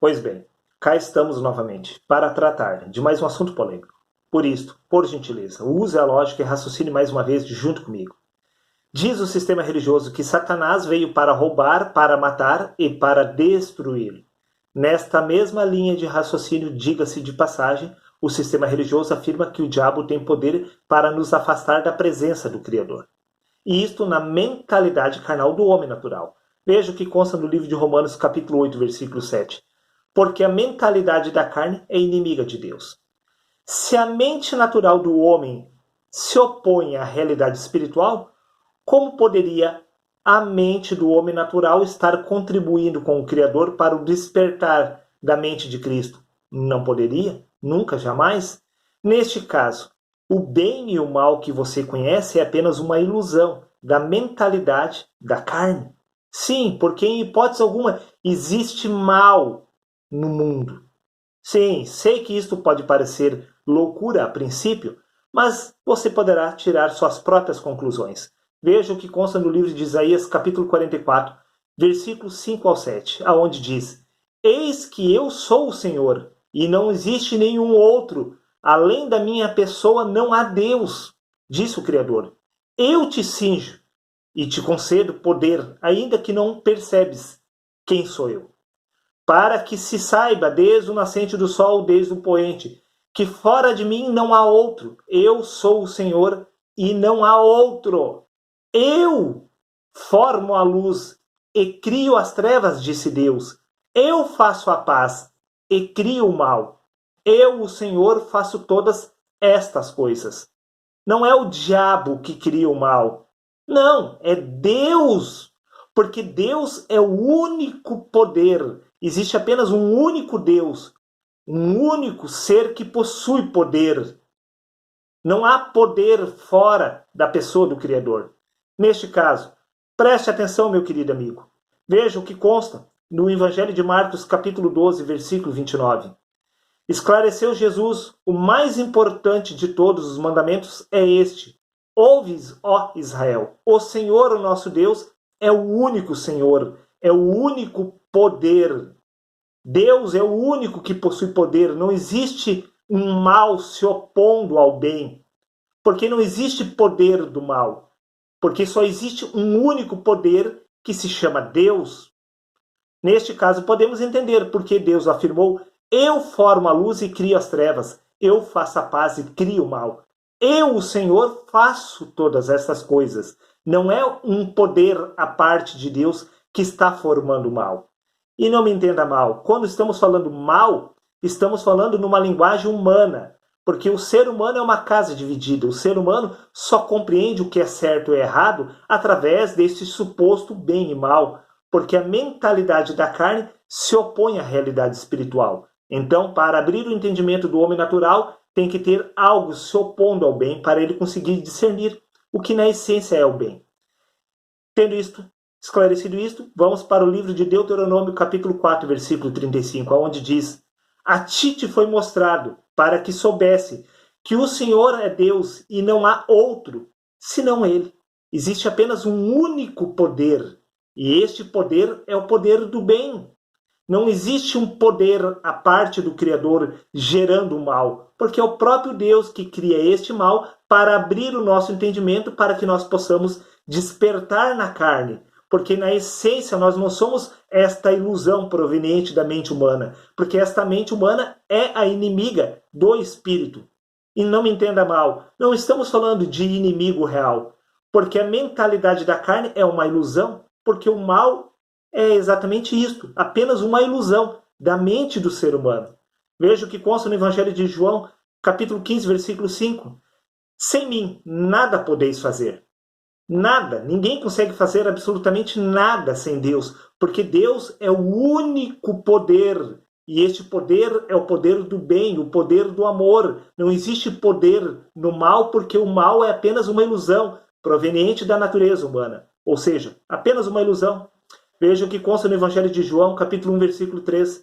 Pois bem, cá estamos novamente para tratar de mais um assunto polêmico. Por isto, por gentileza, use a lógica e raciocine mais uma vez junto comigo. Diz o sistema religioso que Satanás veio para roubar, para matar e para destruir. Nesta mesma linha de raciocínio, diga-se de passagem, o sistema religioso afirma que o diabo tem poder para nos afastar da presença do Criador. E isto na mentalidade carnal do homem natural. Veja o que consta no livro de Romanos, capítulo 8, versículo 7. Porque a mentalidade da carne é inimiga de Deus. Se a mente natural do homem se opõe à realidade espiritual, como poderia a mente do homem natural estar contribuindo com o Criador para o despertar da mente de Cristo? Não poderia, nunca, jamais. Neste caso, o bem e o mal que você conhece é apenas uma ilusão da mentalidade da carne. Sim, porque em hipótese alguma existe mal no mundo. Sim, sei que isto pode parecer loucura a princípio, mas você poderá tirar suas próprias conclusões. Veja o que consta no livro de Isaías, capítulo 44, versículos 5 ao 7, aonde diz: Eis que eu sou o Senhor, e não existe nenhum outro. Além da minha pessoa não há Deus, disse o Criador. Eu te cinjo e te concedo poder, ainda que não percebes quem sou eu. Para que se saiba desde o nascente do sol, desde o poente, que fora de mim não há outro. Eu sou o Senhor e não há outro. Eu formo a luz e crio as trevas, disse Deus. Eu faço a paz e crio o mal. Eu, o Senhor, faço todas estas coisas. Não é o diabo que cria o mal. Não, é Deus. Porque Deus é o único poder. Existe apenas um único Deus. Um único ser que possui poder. Não há poder fora da pessoa do Criador. Neste caso, preste atenção, meu querido amigo. Veja o que consta no Evangelho de Marcos, capítulo 12, versículo 29. Esclareceu Jesus: o mais importante de todos os mandamentos é este: ouves, ó Israel, o Senhor, o nosso Deus, é o único Senhor, é o único poder. Deus é o único que possui poder. Não existe um mal se opondo ao bem, porque não existe poder do mal, porque só existe um único poder que se chama Deus. Neste caso, podemos entender porque Deus afirmou: eu formo a luz e crio as trevas, eu faço a paz e crio o mal. Eu, o Senhor, faço todas essas coisas. Não é um poder à parte de Deus que está formando o mal. E não me entenda mal, quando estamos falando mal, estamos falando numa linguagem humana, porque o ser humano é uma casa dividida. O ser humano só compreende o que é certo e errado através desse suposto bem e mal, porque a mentalidade da carne se opõe à realidade espiritual. Então, para abrir o entendimento do homem natural, tem que ter algo se opondo ao bem para ele conseguir discernir o que na essência é o bem. Tendo esclarecido isto, vamos para o livro de Deuteronômio, capítulo 4, versículo 35, onde diz: A ti te foi mostrado, para que soubesse que o Senhor é Deus e não há outro, senão Ele. Existe apenas um único poder, e este poder é o poder do bem. Não existe um poder à parte do Criador gerando o mal, porque é o próprio Deus que cria este mal para abrir o nosso entendimento, para que nós possamos despertar na carne. Porque na essência nós não somos esta ilusão proveniente da mente humana, porque esta mente humana é a inimiga do espírito. E não me entenda mal, não estamos falando de inimigo real, porque a mentalidade da carne é uma ilusão, porque o mal é exatamente isto, apenas uma ilusão da mente do ser humano. Veja o que consta no Evangelho de João, capítulo 15, versículo 5. Sem mim nada podeis fazer. Nada, ninguém consegue fazer absolutamente nada sem Deus, porque Deus é o único poder, e este poder é o poder do bem, o poder do amor. Não existe poder no mal, porque o mal é apenas uma ilusão proveniente da natureza humana, ou seja, apenas uma ilusão. Veja o que consta no Evangelho de João, capítulo 1, versículo 3.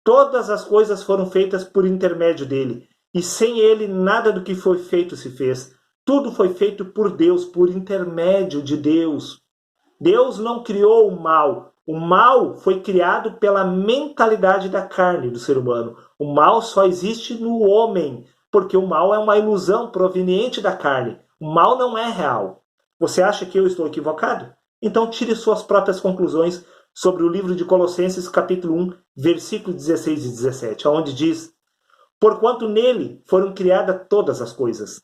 Todas as coisas foram feitas por intermédio dele, e sem ele nada do que foi feito se fez. Tudo foi feito por Deus, por intermédio de Deus. Deus não criou o mal. o mal foi criado pela mentalidade da carne do ser humano. O mal só existe no homem, porque o mal é uma ilusão proveniente da carne. O mal não é real. Você acha que eu estou equivocado? Então tire suas próprias conclusões sobre o livro de Colossenses, capítulo 1, versículos 16 e 17, onde diz: porquanto nele foram criadas todas as coisas.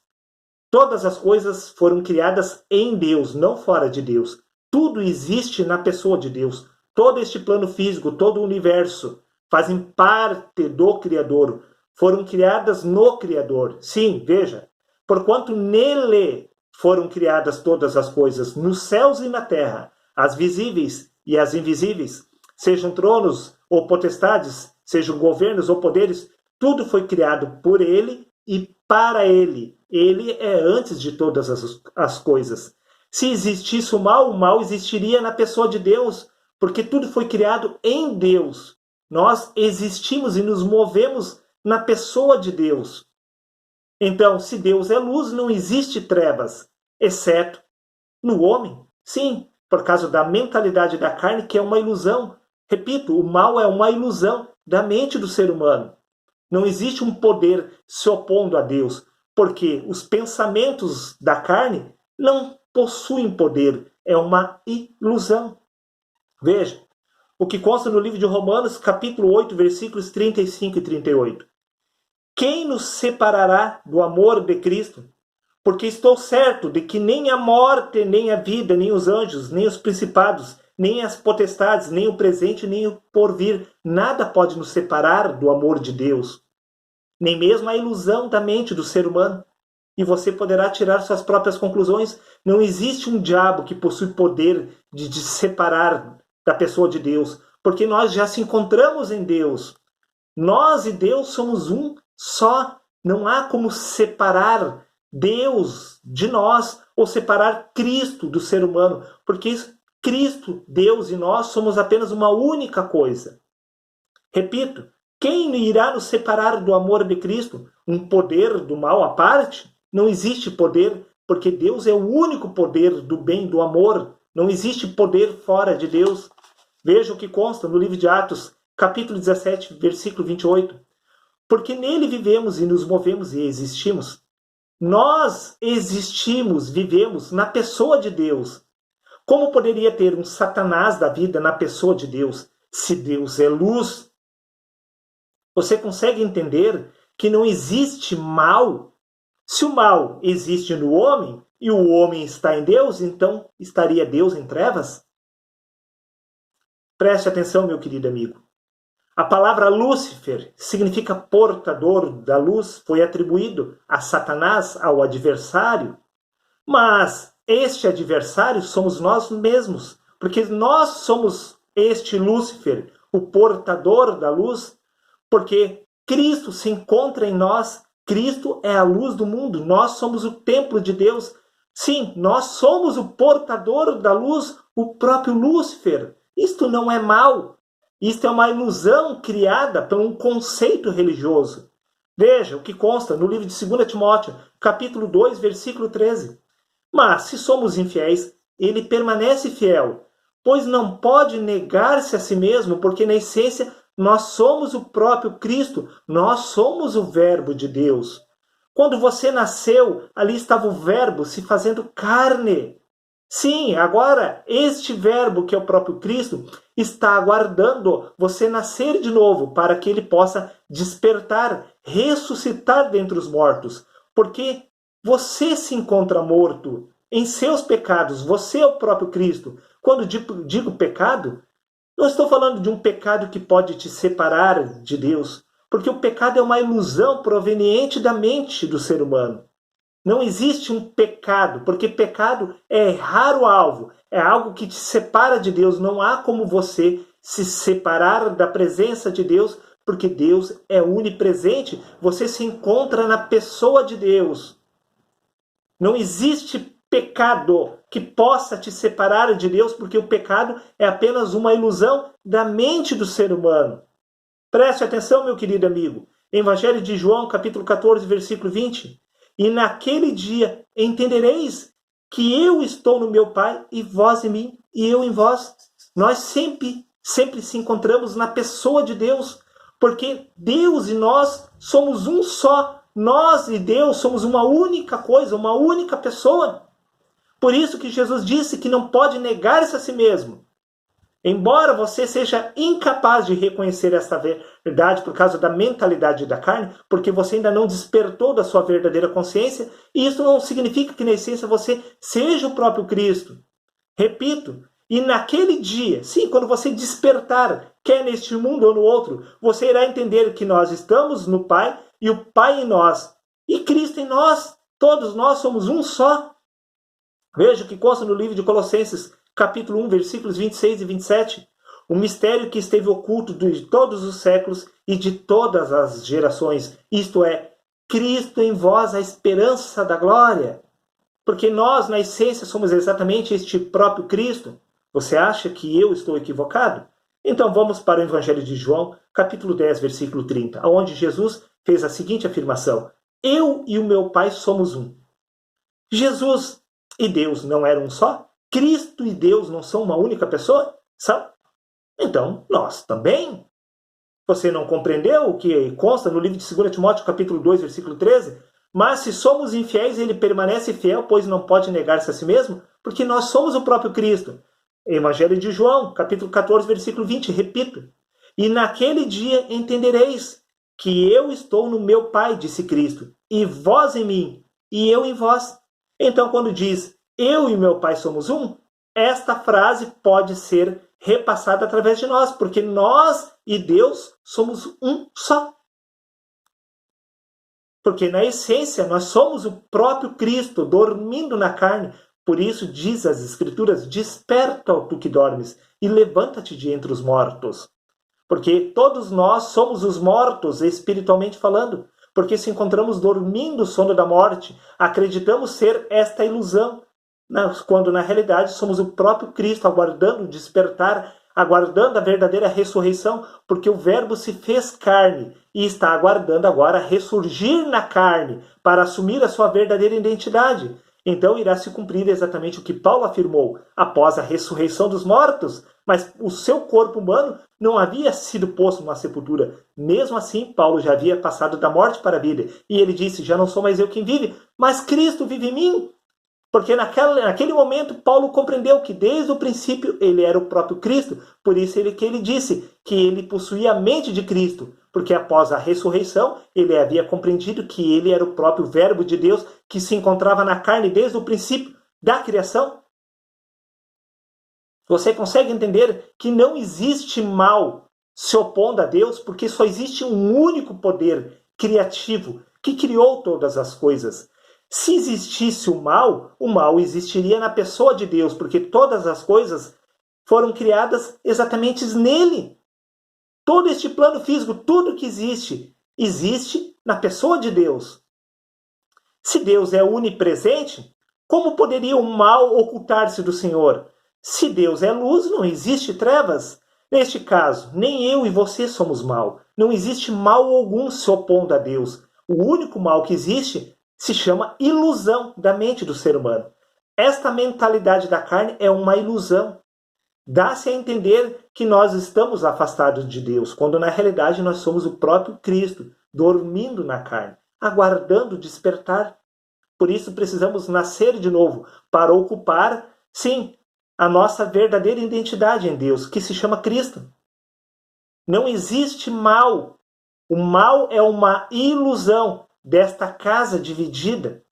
Todas as coisas foram criadas em Deus, não fora de Deus. Tudo existe na pessoa de Deus. Todo este plano físico, todo o universo, fazem parte do Criador. Foram criadas no Criador. Sim, veja. Porquanto nele foram criadas todas as coisas, nos céus e na terra, as visíveis e as invisíveis, sejam tronos ou potestades, sejam governos ou poderes, tudo foi criado por ele e para ele. Ele é antes de todas as coisas. Se existisse o mal existiria na pessoa de Deus, porque tudo foi criado em Deus. Nós existimos e nos movemos na pessoa de Deus. Então, se Deus é luz, não existe trevas, exceto no homem. Sim, por causa da mentalidade da carne, que é uma ilusão. Repito, o mal é uma ilusão da mente do ser humano. Não existe um poder se opondo a Deus, porque os pensamentos da carne não possuem poder, é uma ilusão. Veja, o que consta no livro de Romanos, capítulo 8, versículos 35 e 38. Quem nos separará do amor de Cristo? Porque estou certo de que nem a morte, nem a vida, nem os anjos, nem os principados, nem as potestades, nem o presente, nem o porvir, nada pode nos separar do amor de Deus. Nem mesmo a ilusão da mente do ser humano. E você poderá tirar suas próprias conclusões. Não existe um diabo que possui poder de separar da pessoa de Deus, porque nós já se encontramos em Deus. Nós e Deus somos um só. Não há como separar Deus de nós ou separar Cristo do ser humano, porque Cristo, Deus e nós somos apenas uma única coisa. Repito, quem irá nos separar do amor de Cristo? Um poder do mal à parte? Não existe poder, porque Deus é o único poder do bem, do amor. Não existe poder fora de Deus. Veja o que consta no livro de Atos, capítulo 17, versículo 28. Porque nele vivemos e nos movemos e existimos. Nós existimos, vivemos na pessoa de Deus. Como poderia ter um Satanás da vida na pessoa de Deus, se Deus é luz? Você consegue entender que não existe mal? Se o mal existe no homem e o homem está em Deus, então estaria Deus em trevas? Preste atenção, meu querido amigo. A palavra Lúcifer significa portador da luz, foi atribuído a Satanás, ao adversário. Mas este adversário somos nós mesmos, porque nós somos este Lúcifer, o portador da luz, porque Cristo se encontra em nós. Cristo é a luz do mundo, nós somos o templo de Deus. Sim, nós somos o portador da luz, o próprio Lúcifer. Isto não é mal. Isto é uma ilusão criada por um conceito religioso. Veja o que consta no livro de 2 Timóteo, capítulo 2, versículo 13. Mas, se somos infiéis, ele permanece fiel, pois não pode negar-se a si mesmo, porque na essência nós somos o próprio Cristo, nós somos o Verbo de Deus. Quando você nasceu, ali estava o Verbo se fazendo carne. Sim, agora este Verbo, que é o próprio Cristo, está aguardando você nascer de novo para que ele possa despertar, ressuscitar dentre os mortos. Porque você se encontra morto em seus pecados, você é o próprio Cristo. Quando digo pecado, não estou falando de um pecado que pode te separar de Deus, porque o pecado é uma ilusão proveniente da mente do ser humano. Não existe um pecado, porque pecado é errar o alvo, é algo que te separa de Deus. Não há como você se separar da presença de Deus, porque Deus é onipresente. Você se encontra na pessoa de Deus. Não existe pecado que possa te separar de Deus, porque o pecado é apenas uma ilusão da mente do ser humano. Preste atenção, meu querido amigo. Evangelho de João, capítulo 14, versículo 20. E naquele dia entendereis que eu estou no meu Pai, e vós em mim, e eu em vós. nós sempre se encontramos na pessoa de Deus, porque Deus e nós somos um só. Nós e Deus somos uma única coisa, uma única pessoa. Por isso que Jesus disse que não pode negar-se a si mesmo. Embora você seja incapaz de reconhecer esta verdade por causa da mentalidade da carne, porque você ainda não despertou da sua verdadeira consciência, e isso não significa que na essência você seja o próprio Cristo. Repito, e naquele dia, sim, quando você despertar, quer neste mundo ou no outro, você irá entender que nós estamos no Pai e o Pai em nós, e Cristo em nós. Todos nós somos um só. Veja o que consta no livro de Colossenses, capítulo 1, versículos 26 e 27. O mistério que esteve oculto de todos os séculos e de todas as gerações, isto é, Cristo em vós, a esperança da glória. Porque nós, na essência, somos exatamente este próprio Cristo. Você acha que eu estou equivocado? Então vamos para o Evangelho de João, capítulo 10, versículo 30, onde Jesus fez a seguinte afirmação: eu e o meu Pai somos um. Jesus e Deus não eram um só? Cristo e Deus não são uma única pessoa? São? Então, nós também. Você não compreendeu o que consta no livro de 2 Timóteo, capítulo 2, versículo 13? Mas se somos infiéis, ele permanece fiel, pois não pode negar-se a si mesmo, porque nós somos o próprio Cristo. Evangelho de João, capítulo 14, versículo 20, repito. E naquele dia entendereis que eu estou no meu Pai, disse Cristo, e vós em mim, e eu em vós. Então, quando diz, eu e meu Pai somos um, esta frase pode ser repassada através de nós, porque nós e Deus somos um só. Porque na essência nós somos o próprio Cristo dormindo na carne. Por isso diz as Escrituras, desperta, ó tu que dormes, e levanta-te de entre os mortos. Porque todos nós somos os mortos, espiritualmente falando. Porque se encontramos dormindo o sono da morte, acreditamos ser esta ilusão, quando na realidade somos o próprio Cristo aguardando o despertar, aguardando a verdadeira ressurreição, porque o Verbo se fez carne e está aguardando agora ressurgir na carne para assumir a sua verdadeira identidade. Então irá se cumprir exatamente o que Paulo afirmou após a ressurreição dos mortos, mas o seu corpo humano não havia sido posto numa sepultura. Mesmo assim, Paulo já havia passado da morte para a vida. E ele disse, já não sou mais eu quem vive, mas Cristo vive em mim. Porque naquele momento Paulo compreendeu que desde o princípio ele era o próprio Cristo. Por isso que ele disse que ele possuía a mente de Cristo. Porque após a ressurreição ele havia compreendido que ele era o próprio Verbo de Deus que se encontrava na carne desde o princípio da criação. Você consegue entender que não existe mal se opondo a Deus, porque só existe um único poder criativo que criou todas as coisas. Se existisse o mal existiria na pessoa de Deus, porque todas as coisas foram criadas exatamente nele. Todo este plano físico, tudo que existe na pessoa de Deus. Se Deus é onipresente, como poderia o mal ocultar-se do Senhor? Se Deus é luz, não existe trevas. Neste caso, nem eu e você somos mal. Não existe mal algum se opondo a Deus. O único mal que existe se chama ilusão da mente do ser humano. Esta mentalidade da carne é uma ilusão. Dá-se a entender que nós estamos afastados de Deus, quando na realidade nós somos o próprio Cristo, dormindo na carne, aguardando o despertar. Por isso precisamos nascer de novo, para ocupar, sim, a nossa verdadeira identidade em Deus, que se chama Cristo. Não existe mal. O mal é uma ilusão desta casa dividida.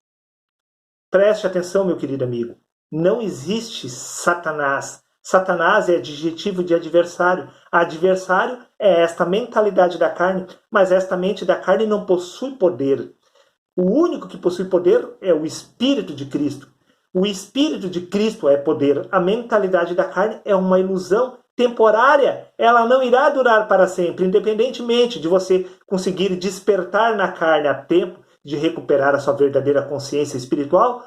Preste atenção, meu querido amigo. Não existe Satanás. Satanás é adjetivo de adversário. Adversário é esta mentalidade da carne, mas esta mente da carne não possui poder. O único que possui poder é o Espírito de Cristo. O Espírito de Cristo é poder. A mentalidade da carne é uma ilusão temporária. Ela não irá durar para sempre, independentemente de você conseguir despertar na carne a tempo de recuperar a sua verdadeira consciência espiritual.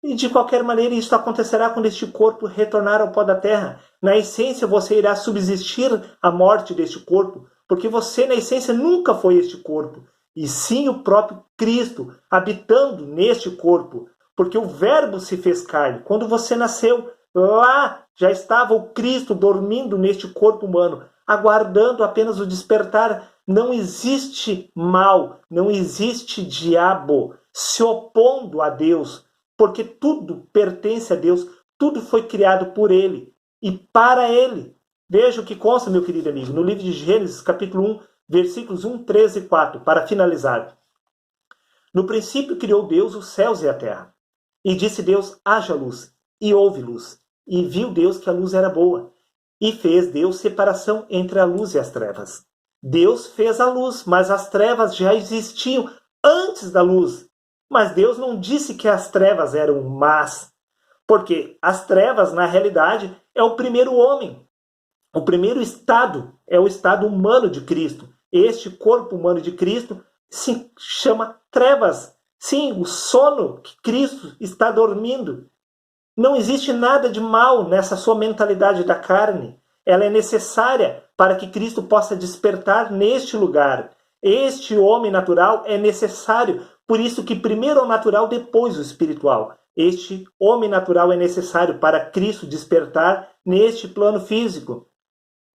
E de qualquer maneira isso acontecerá quando este corpo retornar ao pó da terra. Na essência você irá subsistir à morte deste corpo, porque você na essência nunca foi este corpo, e sim o próprio Cristo habitando neste corpo. Porque o Verbo se fez carne. Quando você nasceu, lá Já estava o Cristo dormindo neste corpo humano, aguardando apenas o despertar. Não existe mal, não existe diabo se opondo a Deus, porque tudo pertence a Deus, tudo foi criado por Ele e para Ele. Veja o que consta, meu querido amigo, no livro de Gênesis, capítulo 1, versículos 1, 13 e 4, para finalizar. No princípio criou Deus os céus e a terra. E disse Deus, haja luz, e houve luz. E viu Deus que a luz era boa. E fez Deus separação entre a luz e as trevas. Deus fez a luz, mas as trevas já existiam antes da luz. Mas Deus não disse que as trevas eram más, porque as trevas, na realidade, é o primeiro homem. O primeiro estado é o estado humano de Cristo. Este corpo humano de Cristo se chama trevas. Sim, o sono que Cristo está dormindo. Não existe nada de mal nessa sua mentalidade da carne. Ela é necessária para que Cristo possa despertar neste lugar. Este homem natural é necessário. Por isso que primeiro o natural, depois o espiritual. Este homem natural é necessário para Cristo despertar neste plano físico.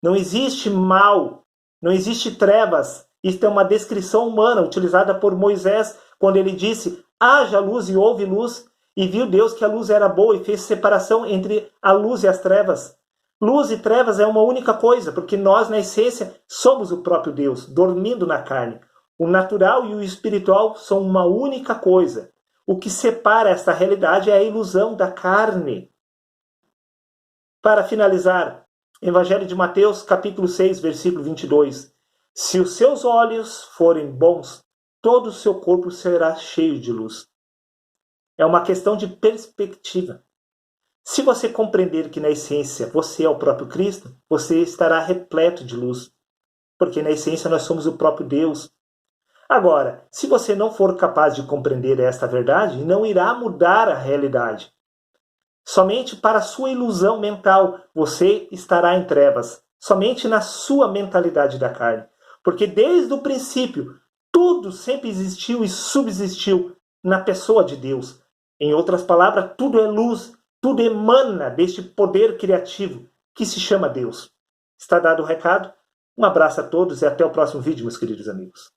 Não existe mal, não existe trevas. Isto é uma descrição humana utilizada por Moisés quando ele disse, haja luz e houve luz. E viu Deus que a luz era boa e fez separação entre a luz e as trevas. Luz e trevas é uma única coisa, porque nós, na essência, somos o próprio Deus, dormindo na carne. O natural e o espiritual são uma única coisa. O que separa esta realidade é a ilusão da carne. Para finalizar, Evangelho de Mateus, capítulo 6, versículo 22. Se os seus olhos forem bons, todo o seu corpo será cheio de luz. É uma questão de perspectiva. Se você compreender que na essência você é o próprio Cristo, você estará repleto de luz. Porque na essência nós somos o próprio Deus. Agora, se você não for capaz de compreender esta verdade, não irá mudar a realidade. Somente para a sua ilusão mental você estará em trevas. Somente na sua mentalidade da carne. Porque desde o princípio, tudo sempre existiu e subsistiu na pessoa de Deus. Em outras palavras, tudo é luz, tudo emana deste poder criativo que se chama Deus. Está dado o recado? Um abraço a todos e até o próximo vídeo, meus queridos amigos.